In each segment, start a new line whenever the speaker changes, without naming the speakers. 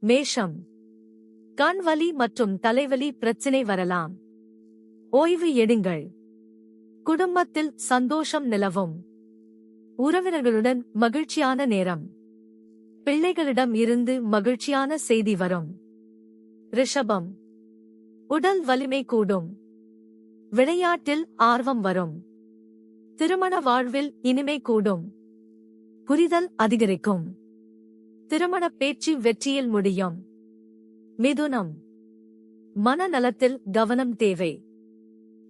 மேஷம். கண் வலி மற்றும் தலைவலி பிரச்சினை வரலாம். ஓய்வு எடுங்கள். குடும்பத்தில் சந்தோஷம் நிலவும். உறவினர்களுடன் மகிழ்ச்சியான நேரம். பிள்ளைகளிடம் இருந்து மகிழ்ச்சியான செய்தி வரும். ரிஷபம். உடல் வலிமை கூடும். விளையாட்டில் ஆர்வம் வரும். திருமண வாழ்வில் இனிமை கூடும். புரிதல் அதிகரிக்கும். திருமண பேச்சு வெற்றியில் முடியும். மிதுனம். மனநலத்தில் கவனம் தேவை.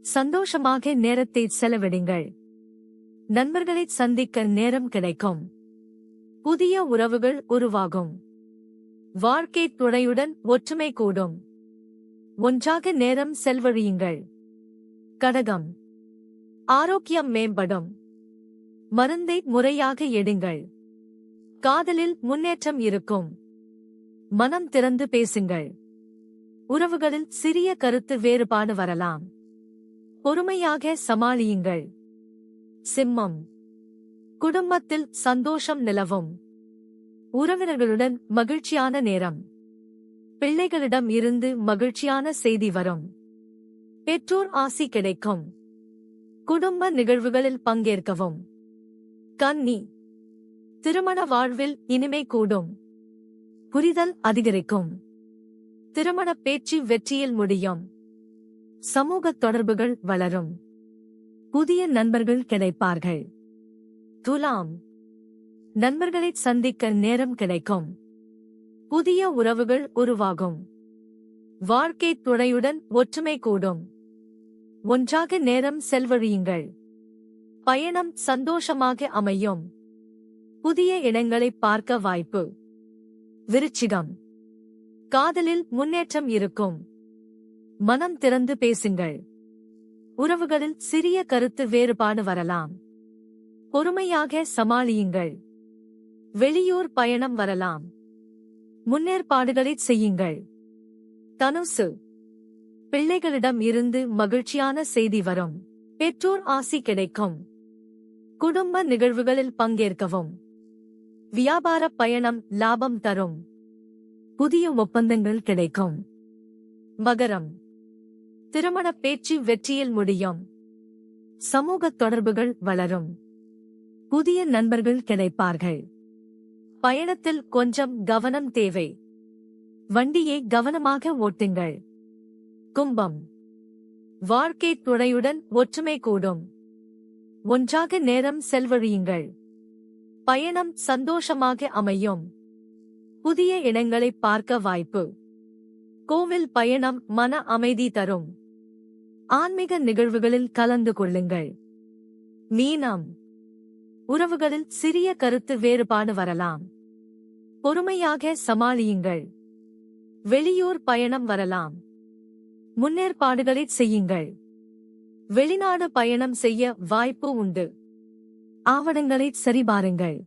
சந்தோஷமாக நேரத்தை செலவிடுங்கள். நண்பர்களை சந்திக்க நேரம் கிடைக்கும். புதிய உறவுகள் உருவாகும். வாழ்க்கை துணையுடன் ஒற்றுமை கூடும். ஒன்றாக நேரம் செலவழியுங்கள். கடகம். ஆரோக்கியம் மேம்படும். மருந்தை முறையாக எடுங்கள். காதலில் முன்னேற்றம் இருக்கும். மனம் திறந்து பேசுங்கள். உறவுகளில் சிறிய கருத்து வேறுபாடு வரலாம். பொறுமையாக சமாளியுங்கள். சிம்மம். குடும்பத்தில் சந்தோஷம் நிலவும். உறவினர்களுடன் மகிழ்ச்சியான நேரம். பிள்ளைகளிடம் இருந்து மகிழ்ச்சியான செய்தி வரும். பெற்றோர் ஆசி கிடைக்கும். குடும்ப நிகழ்வுகளில் பங்கேற்கவும். கன்னி. திருமண வாழ்வில் இனிமை கூடும். புரிதல் அதிகரிக்கும். திருமண பேச்சு வெற்றியில் முடியும். சமூக தொடர்புகள் வளரும். புதிய நண்பர்கள் கிடைப்பார்கள். துலாம். நண்பர்களை சந்திக்க நேரம் கிடைக்கும். புதிய உறவுகள் உருவாகும். வாழ்க்கை துணையுடன் ஒற்றுமை கூடும். ஒன்றாக நேரம் செலவழியுங்கள். பயணம் சந்தோஷமாக அமையும். புதிய இடங்களை பார்க்க வாய்ப்பு. விருச்சிகம். காதலில் முன்னேற்றம் இருக்கும். மனம் திறந்து பேசுங்கள். உறவுகளில் சிறிய கருத்து வேறுபாடு வரலாம். பொறுமையாக சமாளியுங்கள். வெளியூர் பயணம் வரலாம். முன்னேற்பாடுகளைச் செய்யுங்கள். தனுசு. பிள்ளைகளிடம் இருந்து மகிழ்ச்சியான செய்தி வரும். பெற்றோர் ஆசி கிடைக்கும். குடும்ப நிகழ்வுகளில் பங்கேற்கவும். வியாபார பயணம் லாபம் தரும். புதிய ஒப்பந்தங்கள் கிடைக்கும். மகரம். திருமண பேச்சு வெற்றியில் முடியும். சமூக தொடர்புகள் வளரும். புதிய நண்பர்கள் கிடைப்பார்கள். பயணத்தில் கொஞ்சம் கவனம் தேவை. வண்டியை கவனமாக ஓட்டுங்கள். கும்பம். வாழ்க்கை துணையுடன் ஒற்றுமை கூடும். ஒன்றாக நேரம் செலவழியுங்கள். பயணம் சந்தோஷமாக அமையும். புதிய இடங்களை பார்க்க வாய்ப்பு. கோவில் பயணம் மன அமைதி தரும். ஆன்மீக நிகழ்வுகளில் கலந்து கொள்ளுங்கள். மீனம். உறவுகளில் சிறிய கருத்து வேறுபாடு வரலாம். பொறுமையாக சமாளியுங்கள். வெளியூர் பயணம் வரலாம். முன்னேற்பாடுகளைச் செய்யுங்கள். வெளிநாடு பயணம் செய்ய வாய்ப்பு உண்டு. ஆவணங்களை சரிபாருங்கள்.